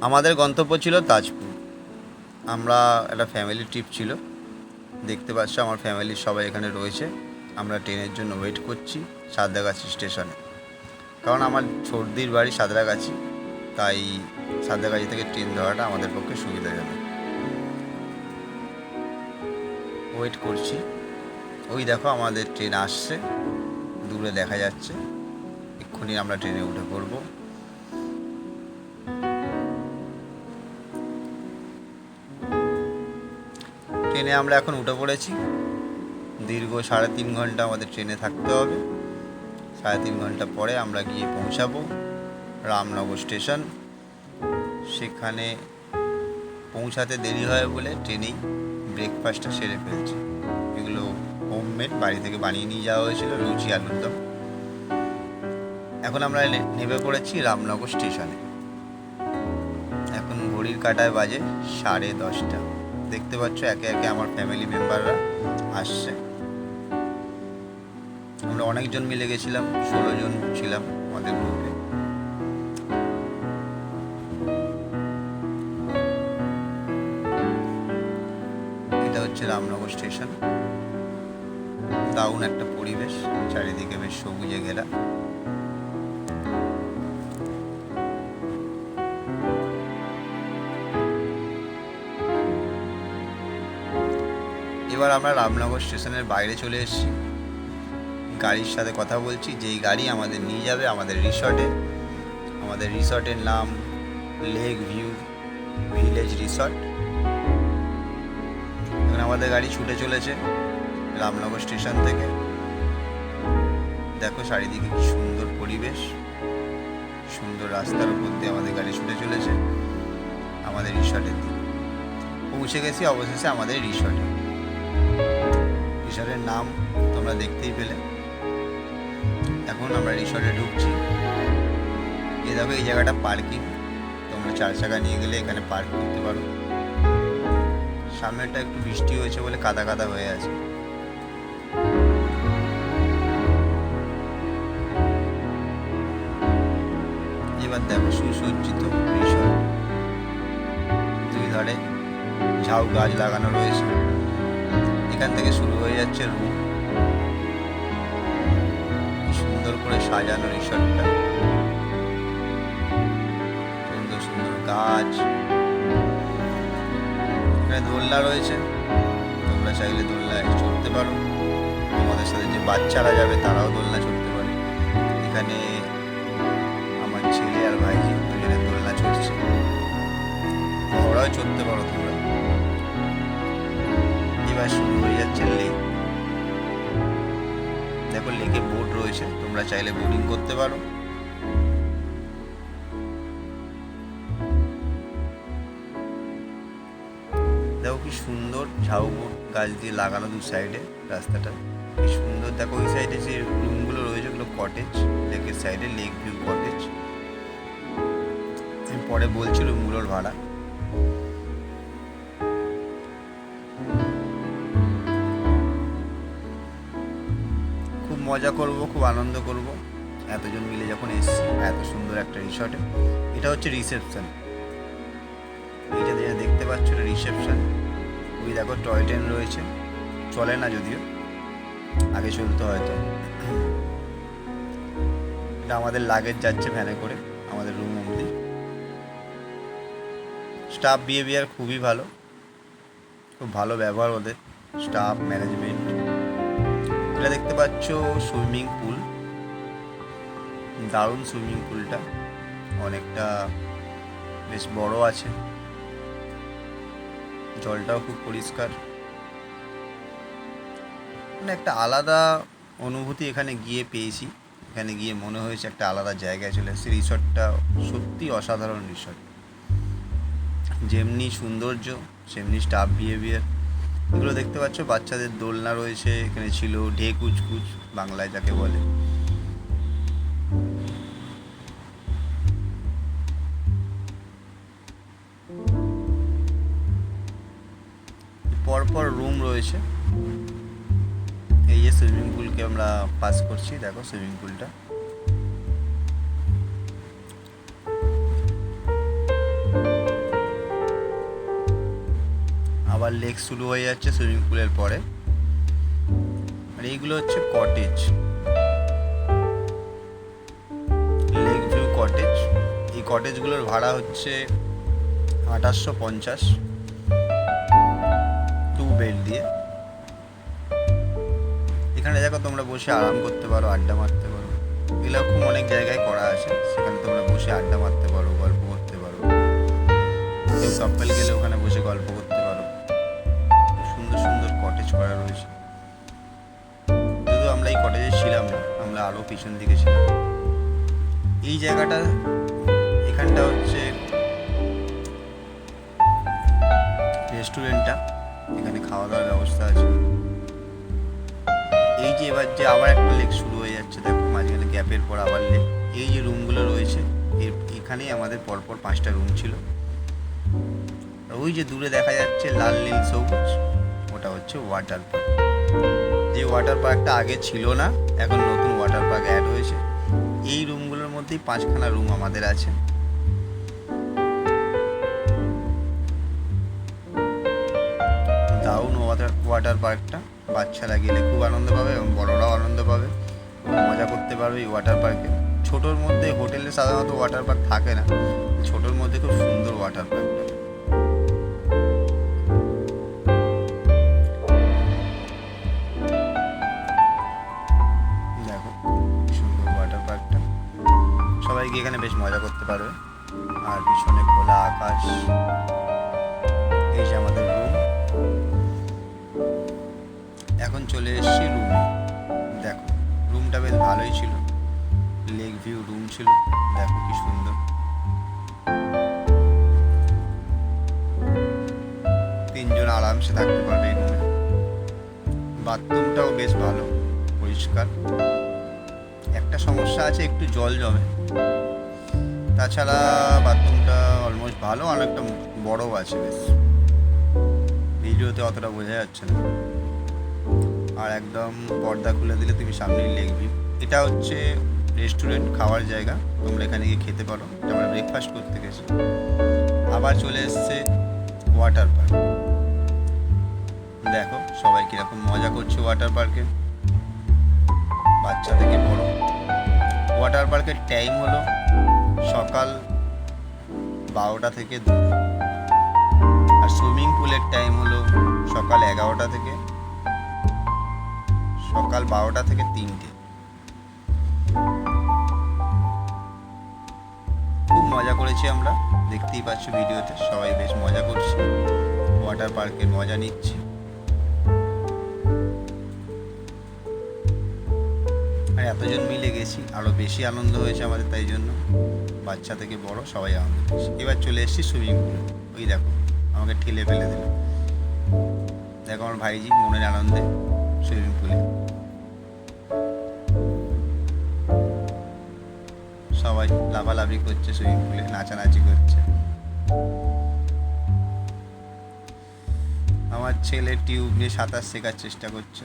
আমাদের গন্তব্য ছিল তাজপুর। আমরা একটা ফ্যামিলি ট্রিপ ছিল। দেখতে পাচ্ছ আমার ফ্যামিলির সবাই এখানে রয়েছে। আমরা ট্রেনের জন্য ওয়েট করছি সাঁতরাগাছি স্টেশনে, কারণ আমার সর্দির বাড়ি সাঁতরাগাছি, তাই সাঁতরাগাছি থেকে ট্রেন ধরাটা আমাদের পক্ষে সুবিধাজনক। ওয়েট করছি। ওই দেখো আমাদের ট্রেন আসছে, দূরে দেখা যাচ্ছে। এক্ষুনি আমরা ট্রেনে উঠে পড়ব। ট্রেনে আমরা এখন উঠে পড়েছি। দীর্ঘ 3.5 ঘন্টা আমাদের ট্রেনে থাকতে হবে। 3.5 ঘন্টা পরে আমরা গিয়ে পৌঁছাবো রামনগর স্টেশন। সেখানে পৌঁছাতে দেরি হয় বলে ট্রেনেই ব্রেকফাস্টটা সেরে ফেলছি। এগুলো হোমমেড, বাড়ি থেকে বানিয়ে নিয়ে যাওয়া হয়েছিল, লুচি আলুর দম। এখন আমরা নেমে পড়েছি রামনগর স্টেশনে। এখন ঘড়ির কাঁটায় বাজে 10:30। দেখতে পাচ্ছ একে একে আমার ফ্যামিলি মেম্বাররা আসছে। আমরা অনেকজন মিলে গেছিলাম, 16 জন ছিলাম আমাদের গ্রুপে। এটা হচ্ছে রামনগর স্টেশন। দারুণ একটা পরিবেশ, চারিদিকে বেশ সবুজে ঘেরা। এবার আমরা রামনগর স্টেশনের বাইরে চলে এসেছি। গাড়ির সাথে কথা বলছি, যেই গাড়ি আমাদের নিয়ে যাবে আমাদের রিসর্টে। আমাদের রিসর্টের নাম লেক ভিউ ভিলেজ রিসর্ট। এখন আমাদের গাড়ি ছুটে চলেছে রামনগর স্টেশন থেকে। দেখো চারিদিকে কি সুন্দর পরিবেশ, সুন্দর রাস্তার উপর দিয়ে আমাদের গাড়ি ছুটে চলেছে আমাদের রিসর্টের দিকে। পৌঁছে গেছি অবশেষে আমাদের রিসর্টে। রিসর্টের নাম তোমরা দেখতেই পেলে। এখন আমরা রিসর্টে ঢুকছি। এই দেখো এই জায়গাটা পার্কিং, তোমরা 4 চাকা নিয়ে গেলে এখানে পার্ক করতে পারো। সামনেটা একটু বৃষ্টি হয়েছে বলে কাদা কাদা হয়ে আছে। এবার দেখো সুসজ্জিত রিসর্ট, দুই ধারে ঝাউ গাছ লাগানো রয়েছে। এখান থেকে শুরু হয়ে যাচ্ছে রুম। সুন্দর করে সাজানো রিসর্টটা, সুন্দর সুন্দর গাছ। এখানে দোলনা রয়েছে, তোমরা চাইলে দোলনায় চড়তে পারো। তোমাদের সাথে যে বাচ্চারা যাবে তারাও দোলনা চড়তে পারে। এখানে আমার ছেলে আর ভাইজি দুজনে দোলনা চড়ছে, ওরাও চড়তে পারো তোমরা। এবার শুরু হয়ে যাচ্ছে লেক। দেখো লেকে বোট রয়েছে, তোমরা চাইলে বোটিং করতে পারো। দেখো কি সুন্দর ঝাউ গাছ দিয়ে লাগানো দু সাইডে রাস্তাটা, কি সুন্দর। দেখো ওই সাইডে যে রুমগুলো রয়েছে ওগুলো কটেজ, লেকের সাইডে লেক ভিউ কটেজ। আমি পরে বলছি রুমগুলোর ভাড়া। খুব মজা করব, খুব আনন্দ করব এতজন মিলে যখন এসছি এত সুন্দর একটা রিসর্টে। এটা হচ্ছে রিসেপশন। এইটা যেটা দেখতে পাচ্ছ এটা রিসেপশন। ওই দেখো টয় ট্রেন রয়েছে, চলে না যদিও, আগে চলতো হয়তো। এটা আমাদের লাগেজ যাচ্ছে ভ্যানে করে আমাদের রুম অবধি। স্টাফ বিহেভিয়ার খুবই ভালো, খুব ভালো ব্যবহার ওদের, স্টাফ ম্যানেজমেন্ট। এটা দেখতে পাচ্ছ সুইমিং পুল, দারুণ সুইমিং পুলটা, অনেকটা বেশ বড় আছে, জলটাও খুব পরিষ্কার। মানে একটা আলাদা অনুভূতি এখানে গিয়ে পেয়েছি। এখানে গিয়ে মনে হয়েছে একটা আলাদা জায়গায় চলে এসেছি। রিসর্টটা সত্যি অসাধারণ রিসর্ট, যেমনি সৌন্দর্য সেমনি স্টাফ বিহেভিয়ার। এগুলো দেখতে পাচ্ছ বাচ্চাদের দোলনা রয়েছে, এখানে ছিল ঢে কুচকুচ বাংলায় যাকে বলে। পরপর রুম রয়েছে। এই যে সুইমিং পুলকে আমরা পাস করছি, দেখো সুইমিং পুলটা। আবার লেক শুরু হয়ে যাচ্ছে সুইমিং পুলের পরে। আর এইগুলো হচ্ছে কটেজ, লেক ভিউ কটেজ। এই কটেজগুলোর ভাড়া হচ্ছে 2850, 2 বেড দিয়ে। এখানে দেখো তোমরা বসে আরাম করতে পারো, আড্ডা মারতে পারো। এরকম অনেক জায়গায় করা আছে, সেখানে তোমরা বসে আড্ডা মারতে পারো, গল্প করতে পারো। কেউ কাপল গেলে ওখানে বসে গল্প করতে পারো। খুব সুন্দর সুন্দর কটেজ করা রয়েছে। যদিও আমরা এই কটেজে ছিলাম না, আমরা আরও পিছন দিকে ছিলাম। এই জায়গাটা, এখানটা হচ্ছে রেস্টুরেন্টটা, এখানে খাওয়া দাওয়ার ব্যবস্থা আছে। এই যে এবার যে আবার একটা লেক শুরু হয়ে যাচ্ছে, দেখো মাঝখানে গ্যাপের পর আবার লেক। এই যে রুমগুলো রয়েছে, এখানেই আমাদের পরপর 5টা রুম ছিল। ওই যে দূরে দেখা যাচ্ছে লাল নীল সবুজ, ওটা হচ্ছে ওয়াটার পার্ক। যে ওয়াটার পার্কটা আগে ছিল না, এখন নতুন ওয়াটার পার্ক অ্যাড হয়েছে। এই রুমগুলোর মধ্যেই 5খানা রুম আমাদের আছে। দারুণ ওয়াটার পার্কটা, বাচ্চারা গেলে খুব আনন্দ পাবে এবং বড়রাও আনন্দ পাবে, মজা করতে পারবে এই ওয়াটার পার্কে। ছোটোর মধ্যে হোটেলে সাধারণত ওয়াটার পার্ক থাকে না, ছোটোর মধ্যে খুব সুন্দর ওয়াটার পার্কটা। দেখো সুন্দর ওয়াটার পার্কটা, সবাইকে এখানে বেশ মজা করতে পারবে। আর পিছনে খোলা আকাশ। এই যে আমাদের রুম। এখন চলে এসেছি রুমে। দেখো রুমটা বেশ ভালোই ছিল, লেক ভিউ রুম ছিল। দেখো কি সুন্দর, 3জন আরামসে থাকতে পারবে এই রুমে। বাথরুমটাও বেশ ভালো, পরিষ্কার। একটা সমস্যা আছে, একটু জল জমে, তাছাড়া বাথরুমটা অলমোস্ট ভালো। অনেকটা বড়ও আছে বেশ, ভিডিওতে অতটা বোঝা যাচ্ছে না। আর একদম পর্দা খুলে দিলে তুমি সামনেই লেক ভিউ। এটা হচ্ছে রেস্টুরেন্ট, খাওয়ার জায়গা, তোমরা এখানে গিয়ে খেতে পারো। আমরা ব্রেকফাস্ট করতে গেছি। আবার চলে এসছে ওয়াটার পার্ক। দেখো সবাই কীরকম মজা করছে ওয়াটার পার্কে, বাচ্চা থেকে বড়। ওয়াটার পার্কের টাইম হলো সকাল 12টা থেকে 2, আর সুইমিং পুলের টাইম হলো সকাল 11টা থেকে, সকাল 12টা থেকে 3টে। খুব মজা করেছি আমরা, দেখতেই পাচ্ছ ভিডিওতে সবাই বেশ মজা করছে, ওয়াটার পার্কের মজা নিচ্ছে। আর এতজন মিলে গেছি, আরও বেশি আনন্দ হয়েছে আমাদের, তাই জন্য বাচ্চা থেকে বড় সবাই আনন্দ হয়েছে। এবার চলে এসেছি সুইমিং পুলে। ওই দেখো আমাকে ঠেলে ফেলে দিল। দেখো আমার ভাইজি মনের আনন্দে সুইমিং পুলে। সবাই লাফালাফি করছে সুইমিং পুলে, নাচানাচি করছে। আমার ছেলে টিউব নিয়ে সাঁতার শেখার চেষ্টা করছে।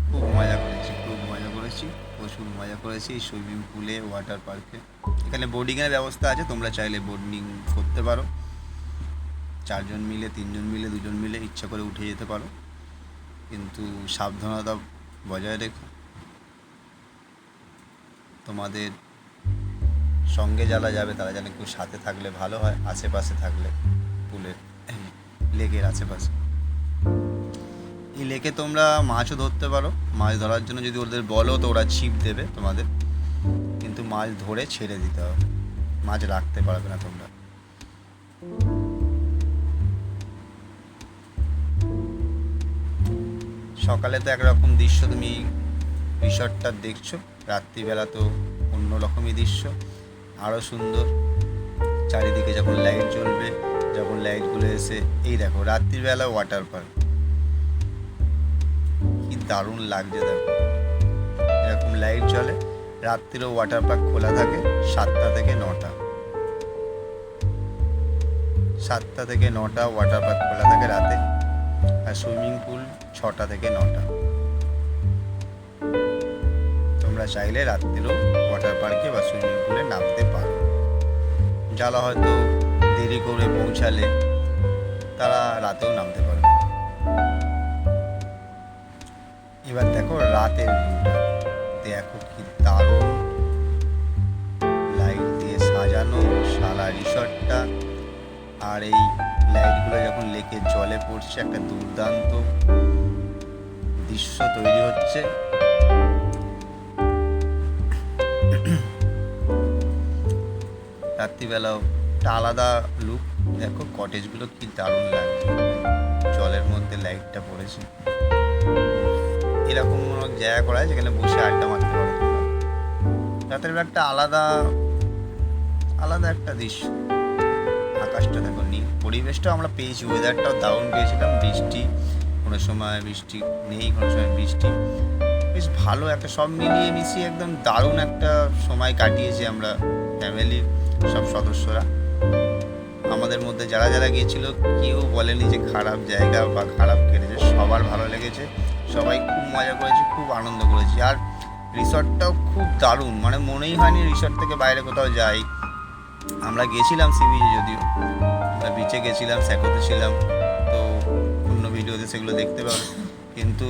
খুব মজা করেছি, প্রচুর মজা করেছি এই সুইমিং পুলে, ওয়াটার পার্কে। এখানে বোর্ডিংয়ের ব্যবস্থা আছে, তোমরা চাইলে বোর্ডিং করতে পারো। 4জন মিলে, 3জন মিলে, 2জন মিলে ইচ্ছা করে উঠে যেতে পারো, কিন্তু সাবধানতা বজায় রেখো। তোমাদের সঙ্গে যারা যাবে তারা যেন একটু সাথে থাকলে ভালো হয়, আশেপাশে থাকলে, পুলের লেকের আশেপাশে। এই লেকে তোমরা মাছও ধরতে পারো। মাছ ধরার জন্য যদি ওদের বলো তো ওরা ছিপ দেবে তোমাদের, কিন্তু মাছ ধরে ছেড়ে দিতে হবে, মাছ রাখতে পারবে না তোমরা। সকালে তো একরকম দৃশ্য তুমি রিসর্টটা দেখছো, রাত্রিবেলা তো অন্যরকমই দৃশ্য, আরও সুন্দর। চারিদিকে যখন লাইট জ্বলবে, যখন লাইটগুলো এসে, এই দেখো রাত্রিবেলা ওয়াটার পার্ক, কি দারুণ লাগছে। দেখো এরকম লাইট জ্বলে, রাত্রিরেও ওয়াটার পার্ক খোলা থাকে 7টা থেকে 9টা। 7টা থেকে 9টা ওয়াটার পার্ক খোলা থাকে রাতে, আর সুইমিং পুল 6টা থেকে 9টা। তোমরা চাইলে রাত্রিরেও ওয়াটার পার্কে বা সুইমিং পুলে নামতে পারো। যারা হয়তো দেরি করে পৌঁছালে তারা রাতেও নামতে পারবে। এবার দেখো রাতের ভিউটা, দেখো কি দারুণ লাইট দিয়ে সাজানো সারা রিসর্টটা। আর এই লাইটগুলো যখন লেকের জলে পড়ছে একটা দুর্দান্ত দৃশ্য তৈরি হচ্ছে। রাত্রিবেলাও একটা আলাদা লুক। দেখো কটেজগুলো কি দারুণ লাগছে, জলের মধ্যে লাইটটা পড়েছে। এরকম অনেক জায়গা করা হয় যেখানে বসে আড্ডা মারতে পারো তোমরা। রাতের বেলা একটা আলাদা একটা দৃশ্য। আকাশটা দেখো নীল, পরিবেশটাও আমরা পেয়েছি, ওয়েদারটাও দারুণ পেয়েছিলাম। বৃষ্টি কোনো সময়, বৃষ্টি নেই কোনো সময় বৃষ্টি, বেশ ভালো একটা সব মিলিয়ে মিশিয়ে একদম দারুণ একটা সময় কাটিয়েছি আমরা ফ্যামিলির সব সদস্যরা। আমাদের মধ্যে যারা যারা গিয়েছিল কেউ বলেনি যে খারাপ জায়গা বা খারাপ কেটেছে, সবার ভালো লেগেছে, সবাই খুব মজা করেছি, খুব আনন্দ করেছি। আর রিসর্টটাও খুব দারুণ, মানে মনেই হয়নি রিসর্ট থেকে বাইরে কোথাও যাই। আমরা গেছিলাম সি বিচে, যদিও আমরা বিচে গেছিলাম, স্যাকোতে ছিলাম, তো অন্য ভিডিওতে সেগুলো দেখতে পাবে, কিন্তু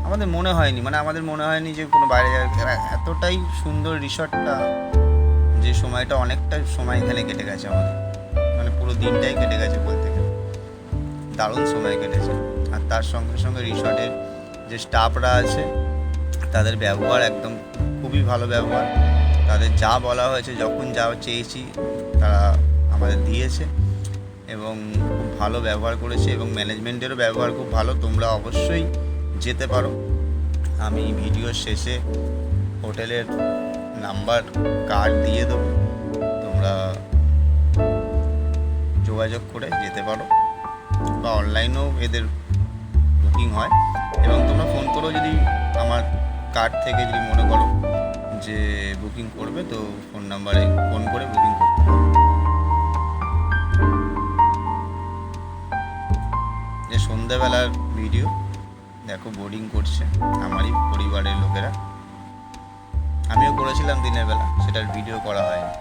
আমাদের মনে হয়নি যে কোনো বাইরে জায়গা। এতটাই সুন্দর রিসর্টটা যে সময়টা, অনেকটা সময় এখানে কেটে গেছে আমাদের, মানে পুরো দিনটাই কেটে গেছে বলতে গেলে, দারুণ সময় কেটেছে। আর তার সঙ্গে সঙ্গে রিসর্টের যে স্টাফরা আছে তাদের ব্যবহার একদম খুবই ভালো ব্যবহার। তাদের যা বলা হয়েছে, যখন যা চেয়েছি তারা আমাদের দিয়েছে এবং খুব ভালো ব্যবহার করেছে, এবং ম্যানেজমেন্টেরও ব্যবহার খুব ভালো। তোমরা অবশ্যই যেতে পারো। আমি ভিডিওর শেষে হোটেলের নাম্বার কার্ড দিয়ে দেবো, তোমরা যোগাযোগ করে যেতে পারো, বা অনলাইনেও এদের বুকিং হয়। এবং তোমরা ফোন করেও যদি আমার কার্ড থেকে যদি মনে করো যে বুকিং করবে, তো ফোন নাম্বারে ফোন করে বুকিং করতে পারো। যে সন্ধ্যাবেলার ভিডিও দেখো, বোর্ডিং করছে আমারই পরিবারের লোকেরা। আমিও করেছিলাম দিনের বেলা, সেটার ভিডিও করা হয়নি।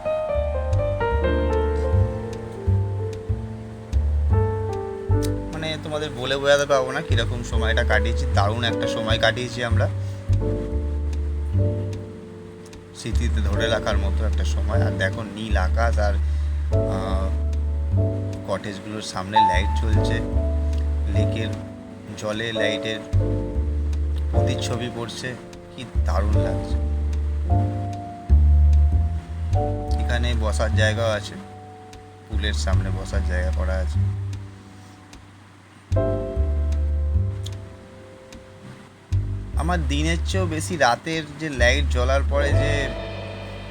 মানে তোমাদের বলে বোঝাতে পারবো না কীরকম সময়টা কাটিয়েছি, দারুণ একটা সময় কাটিয়েছি আমরা, স্মৃতিতে ধরে রাখার মতো একটা সময়। আর দেখো নীল আকাশ আর কটেজগুলোর সামনে লাইট চলছে, লেকের জলে লাইটের প্রতিচ্ছবি পড়ছে, কি দারুণ লাগছে। এখানে বসার জায়গাও আছে, পুলের সামনে বসার জায়গা করা আছে। আমার দিনের চেয়েও বেশি রাতের যে লাইট জ্বলার পরে যে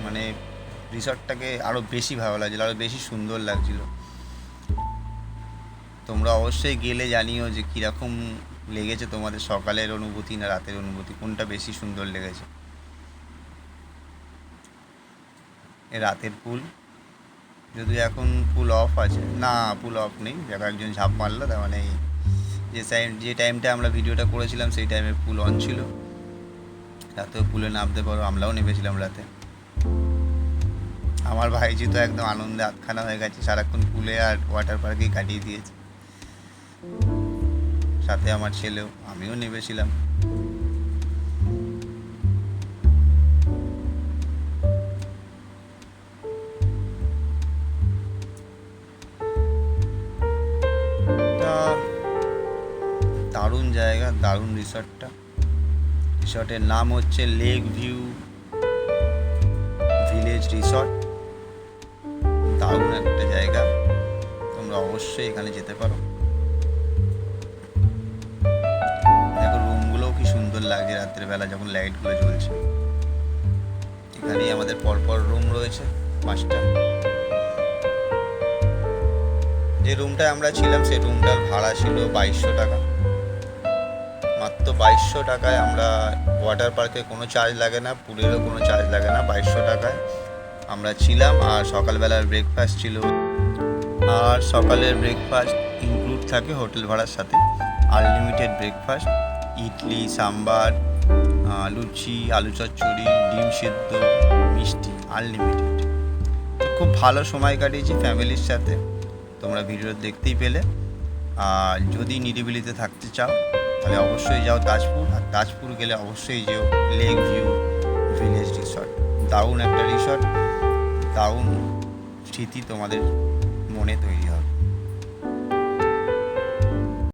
মানে রিসর্টটাকে আরও বেশি ভালো লাগছিল, আরও বেশি সুন্দর লাগছিল। তোমরা অবশ্যই গেলে জানিও যে কীরকম লেগেছে তোমাদের, সকালের অনুভূতি না রাতের অনুভূতি, কোনটা বেশি সুন্দর লেগেছে। রাতের পুল, যদিও এখন পুল অফ আছে, না পুল অফ নেই, দেখো একজন ঝাঁপ মারলো, তার মানে যে টাইমটা আমরা ভিডিওটা করেছিলাম সেই টাইমে পুল অন ছিল। রাতেও পুলে নামতে পারো, আমরাও নেমেছিলাম রাতে। আমার ভাইজি তো একদম আনন্দে আটখানা হয়ে গেছে, সারাক্ষণ পুলে আর ওয়াটার পার্কেই কাটিয়ে দিয়েছে, সাথে আমার ছেলেও, আমিও নেমেছিলাম। দারুণ জায়গা, দারুণ রিসর্টটা। রিসর্টের নাম হচ্ছে লেক ভিউ ভিলেজ রিসর্ট। দারুণ একটা জায়গা, তোমরা অবশ্যই এখানে যেতে পারো। দেখো রুমগুলোও কি সুন্দর লাগছে রাত্রেবেলা যখন লাইটগুলো জ্বলছে। এখানেই আমাদের পরপর রুম রয়েছে 5টা। যে রুমটায় আমরা ছিলাম সেই রুমটার ভাড়া ছিল 2200 টাকা, মাত্র 2200 টাকায় আমরা, ওয়াটার পার্কে কোনো চার্জ লাগে না, পুলেরও কোনো চার্জ লাগে না, 2200 টাকায় আমরা ছিলাম। আর সকালবেলার ব্রেকফাস্ট ছিল, আর সকালের ব্রেকফাস্ট ইনক্লুড থাকে হোটেল ভাড়ার সাথে, আনলিমিটেড ব্রেকফাস্ট, ইডলি, সাম্বার, লুচি, আলু চচ্চড়ি, ডিম সেদ্ধ, মিষ্টি আনলিমিটেড। তো খুব ভালো সময় কাটিয়েছি ফ্যামিলির সাথে, তোমরা ভিডিও দেখতেই পেলে। আর যদি নিরিবিলিতে থাকতে চাও তাহলে অবশ্যই যাও তাজপুর, আর তাজপুর গেলে অবশ্যই যেও লেক ভিউ ভিলেজ রিসর্ট। দারুণ একটা রিসর্ট, দারুণ স্মৃতি তোমাদের মনে তৈরি হবে।